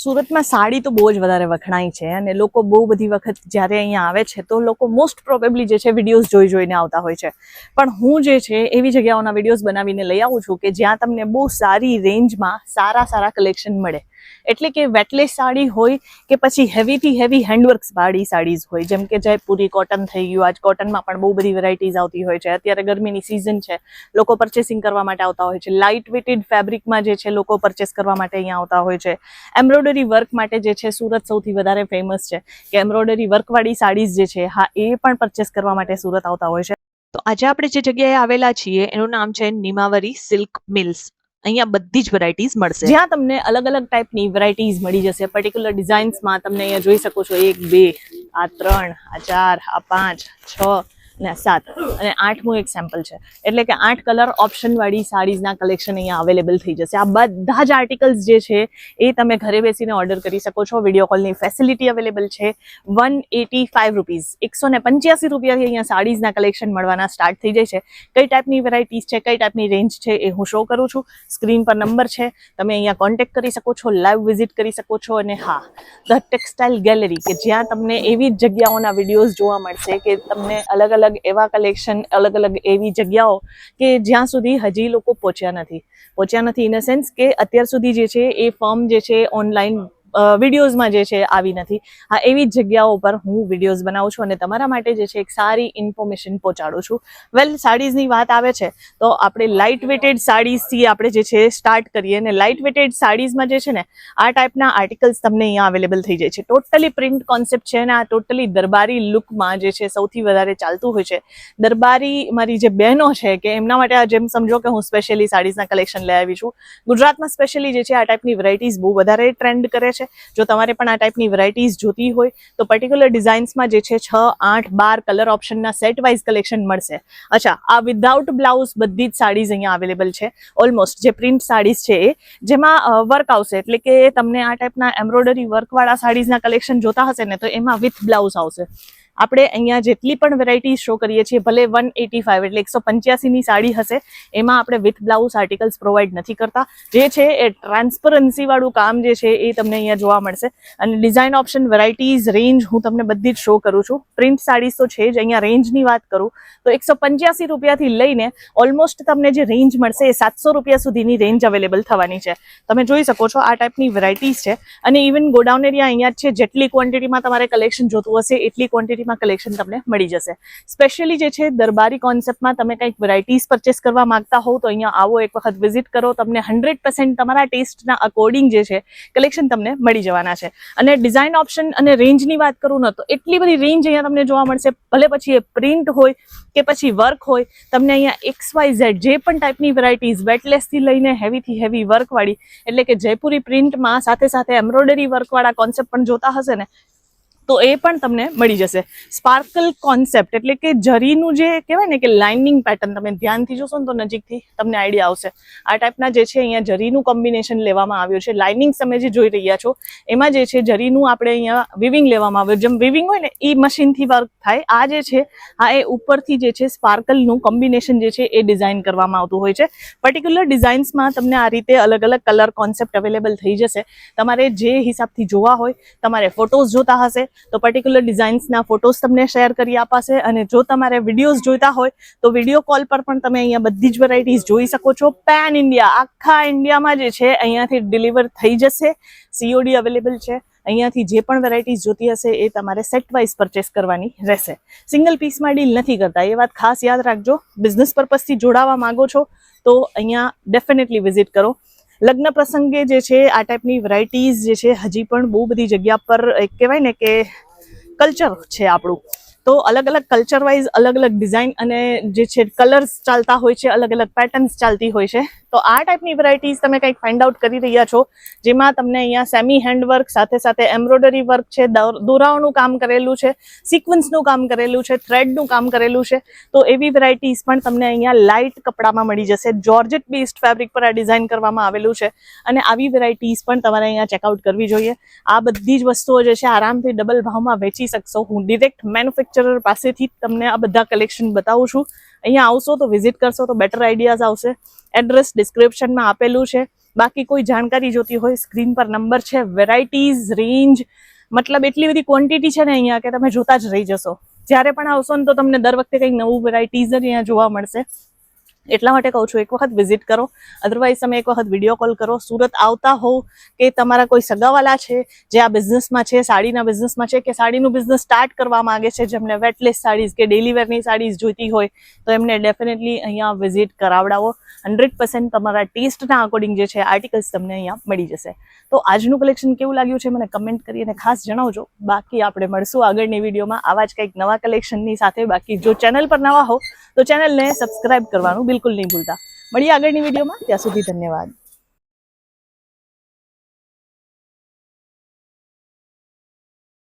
સુરતમાં સાડી તો બહુ જ વધારે વખણાય છે અને લોકો બહુ બધી વખત જ્યારે અહીંયા આવે છે તો લોકો મોસ્ટ પ્રોબેબલી જે છે વિડીયોઝ જોઈને આવતા હોય છે, પણ હું જે છે એવી જગ્યાઓના વિડીયોઝ બનાવીને લઈ આવું છું કે જ્યાં તમને બહુ સારી રેન્જમાં સારા કલેક્શન મળે. એટલે કે વેટલેસ સાડી હોય કે પછી હેવીથી હેવી હેન્ડવર્ક્સ વાળી સાડીઝ હોય, જેમ કે જયપુરી કોટન થઈ ગયું. આજ કોટનમાં પણ બહુ બધી વેરાયટીઝ આવતી હોય છે. અત્યારે ગરમીની સિઝન છે, લોકો પરચેસિંગ કરવા માટે આવતા હોય છે. લાઇટ વેટેડ ફેબ્રિકમાં જે છે લોકો પરચેસ કરવા માટે અહીંયા આવતા હોય છે. એમ્બ્રોઇડરી વર્ક માટે જે છે સુરત સૌથી વધારે ફેમસ છે કે એમ્બ્રોઇડરી વર્કવાળી સાડીઝ જે છે એ પણ પરચેસ કરવા માટે સુરત આવતા હોય છે. તો આજે આપણે જે જગ્યાએ આવેલા છીએ એનું નામ છે નિમાવરી સિલ્ક મિલ્સ. અહીંયા બધી જ વેરાયટીઝ મળશે, જ્યાં તમને અલગ ટાઈપની વેરાયટીઝ મળી જશે. પર્ટિક્યુલર ડિઝાઇન્સમાં તમને અહીંયા જોઈ શકો છો 1, 2, 3, 4, 5, 6 અને 7 અને 8મું એક સેમ્પલ છે. એટલે કે 8 કલર ઓપ્શન વાળી સાડીઝના કલેક્શન અહીંયા અવેલેબલ થઈ જશે. આ બધા જ આર્ટિકલ્સ જે છે એ તમે ઘરે બેસીને ઓર્ડર કરી શકો છો. વિડીયો કોલની ફેસિલિટી અવેલેબલ છે. 185 રૂપીઝ, 185 રૂપિયાથી અહીંયા સાડીઝના કલેક્શન મળવાના સ્ટાર્ટ થઈ જાય છે. કઈ ટાઈપની વેરાયટીઝ છે, કઈ ટાઈપની રેન્જ છે એ હું શો કરું છું. સ્ક્રીન પર નંબર છે, તમે અહીંયા કોન્ટેક્ટ કરી શકો છો, લાઈવ વિઝિટ કરી શકો છો. અને હા, ધ ટેક્સટાઇલ ગેલેરી કે જ્યાં તમને એવી જ જગ્યાઓના વિડીયોઝ જોવા મળશે કે તમને અલગ એવા કલેક્શન, અલગ એવી જગ્યાઓ કે જ્યાં સુધી હજી લોકો પહોંચ્યા નથી ઇન અ સેન્સ કે અત્યાર સુધી જે છે એ ફર્મ જે છે ઓનલાઈન વિડીયોઝમાં જે છે આવી નથી. હા, એવી જ જગ્યાઓ પર હું વિડીયોઝ બનાવું છું અને તમારા માટે જે છે એક સારી ઇન્ફોર્મેશન પહોંચાડું છું. વેલ, સાડીઝની વાત આવે છે તો આપણે લાઇટ વેટેડ સાડીઝથી આપણે જે છે સ્ટાર્ટ કરીએ. અને લાઇટ વેટેડ સાડીઝમાં જે છે ને આ ટાઈપના આર્ટિકલ્સ તમને અહીંયા અવેલેબલ થઈ જાય છે. ટોટલી પ્રિન્ટ કોન્સેપ્ટ છે અને આ ટોટલી દરબારી લુકમાં જે છે સૌથી વધારે ચાલતું હોય છે. દરબારી મારી જે બહેનો છે કે એમના માટે આ જેમ સમજો કે હું સ્પેશિયલી સાડીઝના કલેક્શન લઈ આવી છું. ગુજરાતમાં સ્પેશિયલી જે છે આ ટાઈપની વેરાયટીઝ બહુ વધારે ટ્રેન્ડ કરે છે. જો તમારે પણ આ ટાઈપની વેરાયટીઝ જોતી હોય તો પર્ટિક્યુલર ડિઝાઇન્સમાં જે છે 6, 8, 12 કલર ઓપ્શનના સેટ વાઇઝ કલેક્શન મળશે. અચ્છા, આ વિધાઉટ બ્લાઉઝ બધી જ સાડીઝ અહીંયા અવેલેબલ છે. ઓલમોસ્ટ જે પ્રિન્ટ સાડીઝ છે એ જેમાં વર્ક આવશે, એટલે કે તમને આ ટાઈપના એમ્બ્રોઇડરી વર્કવાળા સાડીઝના કલેક્શન જોતા હશે ને તો એમાં વિથ બ્લાઉઝ આવશે. આપણે અહીંયા જેટલી પણ વેરાયટીઝ શો કરીએ છીએ, ભલે 185 એટલે 185ની સાડી હશે, એમાં આપણે વિથ બ્લાઉઝ આર્ટિકલ્સ પ્રોવાઈડ નથી કરતા. જે છે એ ટ્રાન્સપરન્સી વાળું કામ જે છે એ તમને અહીંયા જોવા મળશે. અને ડિઝાઇન ઓપ્શન, વેરાયટીઝ, રેન્જ હું તમને બધી જ શો કરું છું. પ્રિન્ટ સાડીઝ તો છે જ. અહીંયા રેન્જની વાત કરું તો 185 રૂપિયાથી લઈને ઓલમોસ્ટ તમને જે રેન્જ મળશે એ 700 રૂપિયા સુધીની રેન્જ અવેલેબલ થવાની છે. તમે જોઈ શકો છો આ ટાઈપની વેરાયટીઝ છે. અને ઇવન ગોડાઉન એરિયા અહીંયા જ છે. જેટલી ક્વોન્ટિટીમાં તમારે કલેક્શન જોતું હશે એટલી ક્વોન્ટિટી કલેક્શન તમને મળી જશે. સ્પેશિયલી જે છે દરબારી કોન્સેપ્ટમાં તમે કંઈક વેરાયટીઝ પરચેસ કરવા માંગતા હોવ તો અહીંયા આવો, એક વખત વિઝિટ કરો. તમને 100% તમારા ટેસ્ટના અકોર્ડિંગ જે છે કલેક્શન તમને મળી જવાના છે. અને ડિઝાઇન ઓપ્શન અને રેન્જની વાત કરું ને તો એટલી બધી રેન્જ અહીંયા તમને જોવા મળશે. ભલે પછી એ પ્રિન્ટ હોય કે પછી વર્ક હોય, તમને અહીંયા XYZ જે પણ ટાઈપની વેરાયટીઝ વેટલેસથી લઈને હેવીથી હેવી વર્કવાળી, એટલે કે જયપુરી પ્રિન્ટમાં સાથે એમ્બ્રોઇડરી વર્કવાળા કોન્સેપ્ટ પણ જોતા હશે ને તો એ પણ તમને મળી જશે. સ્પાર્કલ કોન્સેપ્ટ એટલે કે જરીનું જે કહેવાય ને કે લાઇનિંગ પેટર્ન, તમે ધ્યાનથી જોશો ને તો નજીકથી તમને આઈડિયા આવશે. આ ટાઈપના જે છે અહીંયા જરીનું કોમ્બિનેશન લેવામાં આવ્યું છે. લાઇનિંગ તમે જે જોઈ રહ્યા છો એમાં જે છે જરીનું આપણે અહીંયા વિવિંગ લેવામાં આવ્યું. જેમ વિવિંગ હોય ને એ મશીનથી વર્ક થાય, આ જે છે આ એ ઉપરથી જે છે સ્પાર્કલનું કોમ્બિનેશન જે છે એ ડિઝાઇન કરવામાં આવતું હોય છે. પર્ટિક્યુલર ડિઝાઇન્સમાં તમને આ રીતે અલગ કલર કોન્સેપ્ટ અવેલેબલ થઈ જશે. તમારે જે હિસાબથી જોવા હોય, તમારે ફોટોઝ જોતા હશે તો પર્ટિક્યુલર ડિઝાઇન્સના ફોટોઝ તમને શેર કરી અપાશે. અને જો તમારે વિડીયોઝ જોઈતા હોય તો વિડીયો કોલ પર પણ તમે અહીંયા બધી જ વેરાયટીઝ જોઈ શકો છો. પેન ઇન્ડિયા, આખા ઇન્ડિયામાં જે છે અહીંયાથી ડિલિવર થઈ જશે. COD અવેલેબલ છે. અહીંયાથી જે પણ વેરાયટીઝ જોતી હશે એ તમારે સેટ વાઇઝ પરચેસ કરવાની રહેશે. સિંગલ પીસમાં ડીલ નથી કરતા, એ વાત ખાસ યાદ રાખજો. બિઝનેસ પર્પઝથી જોડાવા માંગો છો તો અહીંયા ડેફિનેટલી વિઝિટ કરો. લગ્ન પ્રસંગે જે છે આ ટાઈપની વેરાયટીઝ જે છે હજી પણ બહુ બધી જગ્યા પર એક કહેવાય ને કે કલ્ચર છે આપણું, તો અલગ કલ્ચર વાઇઝ અલગ ડિઝાઇન અને જે છે કલર્સ ચાલતા હોય છે, અલગ પેટર્ન્સ ચાલતી હોય છે. તો આ ટાઈપની વેરાયટીઝ તમે કંઈક ફાઇન્ડ આઉટ કરી રહ્યા છો જેમાં તમને અહીંયા સેમી હેન્ડવર્ક સાથે એમ્બ્રોઇડરી વર્ક છે, દોરાઓનું કામ કરેલું છે, સિક્વન્સનું કામ કરેલું છે, થ્રેડનું કામ કરેલું છે. તો એવી વેરાયટીઝ પણ તમને અહીંયા લાઇટ કપડામાં મળી જશે. જોર્જેટ બેસ્ડ ફેબ્રિક પર આ ડિઝાઇન કરવામાં આવેલું છે અને આવી વેરાયટીઝ પણ તમારે અહીંયા ચેકઆઉટ કરવી જોઈએ. આ બધી જ વસ્તુઓ જે છે આરામથી ડબલ ભાવમાં વેચી શકશો. હું ડિરેક્ટ મેન્યુફેક્ચરર પાસેથી તમને આ બધા કલેક્શન બતાવું છું. અહીંયા આવશો તો વિઝિટ કરશો તો બેટર આઈડિયાઝ આવશે. એડ્રેસ ડિસ્ક્રિપ્શનમાં આપેલું છે. બાકી કોઈ જાણકારી જોતી હોય સ્ક્રીન પર નંબર છે. વેરાયટીઝ, રેન્જ, મતલબ એટલી બધી ક્વોન્ટિટી છે ને અહીંયા કે તમે જોતા જ રહી જશો. જ્યારે પણ આવશો ને તો તમને દર વખતે કંઈક નવું વેરાયટીઝ જ અહીંયા જોવા મળશે. એટલા માટે કહું છું એક વખત વિઝિટ કરો, અધરવાઇઝ તમે એક વખત વિડીયો કોલ કરો. સુરત આવતા હોવ કે તમારા કોઈ સગાવાલા છે જે આ બિઝનેસમાં છે, સાડીના બિઝનેસમાં છે, કે સાડીનું બિઝનેસ સ્ટાર્ટ કરવા માંગે છે, જેમને વેટલેસ સાડીઝ કે ડેલી વેરની સાડીઝ જોઈતી હોય તો એમને ડેફિનેટલી અહીંયા વિઝિટ કરાવડાવો. 100% તમારા ટેસ્ટના અકોર્ડિંગ જે છે આર્ટિકલ્સ તમને અહીંયા મળી જશે. તો આજનું કલેક્શન કેવું લાગ્યું છે મને કમેન્ટ કરીને ખાસ જણાવજો. બાકી આપણે મળશું આગળની વિડીયોમાં આવા જ કંઈક નવા કલેક્શનની સાથે. બાકી જો ચેનલ પર નવા હો તો ચેનલને સબસ્ક્રાઇબ કરવાનું બિલકુલ નહીં ભૂલતા. મળીએ આગળની વિડીયોમાં, ત્યાં સુધી ધન્યવાદ.